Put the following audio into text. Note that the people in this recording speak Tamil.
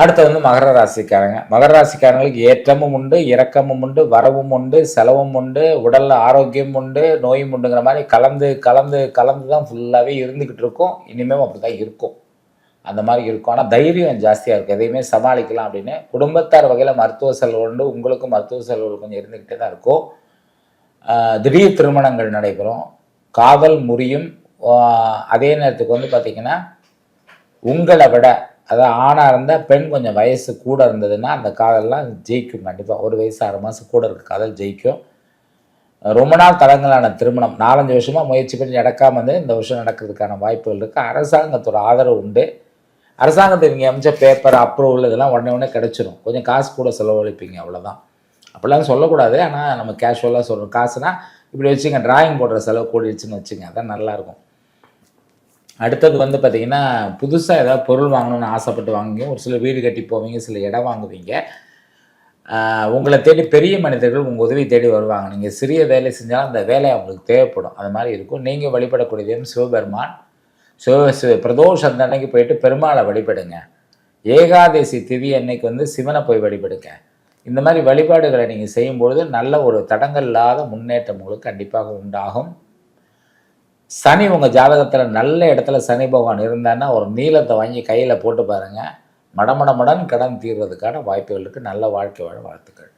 அடுத்து வந்து மகர ராசிக்காரங்க. மகர ராசிக்காரங்களுக்கு ஏற்றமும் உண்டு, இறக்கமும் உண்டு, வரவும் உண்டு, செலவும் உண்டு, உடல்ல ஆரோக்கியம் உண்டு, நோயும் உண்டுங்கிற மாரி கலந்து, கலந்து, கலந்து தான் ஃபுல்லாவே இருந்துகிட்டு இருக்கும். இனிமேலும் அப்படிதான் இருக்கும். அந்த மாரி இருக்கும். ஆனா தைரியம் ஜாஸ்தியா இருக்கும். எதையுமே சமாளிக்கலாம் அப்படின்னு. குடும்பத்தார் வகையில மருத்துவ செலவு உண்டு. உங்களுக்கும் மருத்துவ செலவுகள் கொஞ்சம் இருந்துகிட்டே தான் இருக்கும். திடீர் திருமணங்கள் நடைபெறும். காதல் முறியும். ஆ அதே நேரத்துக்கு வந்து பார்த்தீங்கன்னா, உங்கள விட அதாவது ஆணா இருந்தா பெண் கொஞ்சம் வயசு கூட இருந்ததுன்னா, அந்த காதல்லாம் ஜெயிக்கும் கண்டிப்பா. 1 வயசு 6 மாசம் கூட இருக்க காதல் ஜெயிக்கும். ரொம்ப நாள் தடங்கலான திருமணம் 4, 5 வருஷமா முயற்சி பண்ணி நடக்காம வந்து இந்த வருஷம் நடக்கிறதுக்கான வாய்ப்புகள் இருக்கு. அரசாங்கத்தோட ஆதரவு உண்டு. அரசாங்கத்துக்கு நீங்க அனுப்பிச்ச பேப்பர், அப்ரூவல் இதெல்லாம் உடனே உடனே கிடைச்சிரும். கொஞ்சம் காசு கூட செலவழிப்பீங்க அவ்வளோதான். அப்படிலாம் சொல்லக்கூடாது. ஆனா நம்ம கேஷுவலா சொல்றோம். காசுனா இப்படி வச்சுங்க டிராயிங் போடுற செலவு கூடிடுச்சுன்னு வச்சுங்க. அதான் நல்லாயிருக்கும். அடுத்தது வந்து பார்த்தீங்கன்னா, புதுசா ஏதாவது பொருள் வாங்கணும்னு ஆசைப்பட்டு வாங்குவீங்க. ஒரு சிலர் வீடு கட்டி போவீங்க, சில இடம் வாங்குவீங்க. உங்கள தேடி பெரிய மனிதர்கள் உங்க உதவி தேடி வருவாங்க. நீங்க சிறிய வேலை செஞ்சாலும் அந்த வேலை அவங்களுக்கு தேவைப்படும். அது மாரி இருக்கும். நீங்க வழிபடக்கூடிய தெய்வம் சிவபெருமான். பிரதோஷம் அன்னைக்கு போயிட்டு பெருமாள வழிபடுங்க. ஏகாதசி திதி அன்னைக்கு வந்து சிவன போய் வழிபடுங்க. இந்த மாரி வழிபாடுகள நீங்க செய்யும்பொழுது, நல்ல ஒரு தடங்கல் இல்லாத முன்னேற்றம் உங்களுக்கு கண்டிப்பாக உண்டாகும். சனி உங்க ஜாதகத்துல நல்ல இடத்துல சனி பகவான் இருந்தார்ன்னா, ஒரு நீலத்த வாங்கி கையில போட்டு பாருங்க. மடமடன்னு கடன் தீர்றதுக்கான வாய்ப்புகள் இருக்கு. நல்ல வாழ்க்கை வாழ வாழ்த்துக்கள்.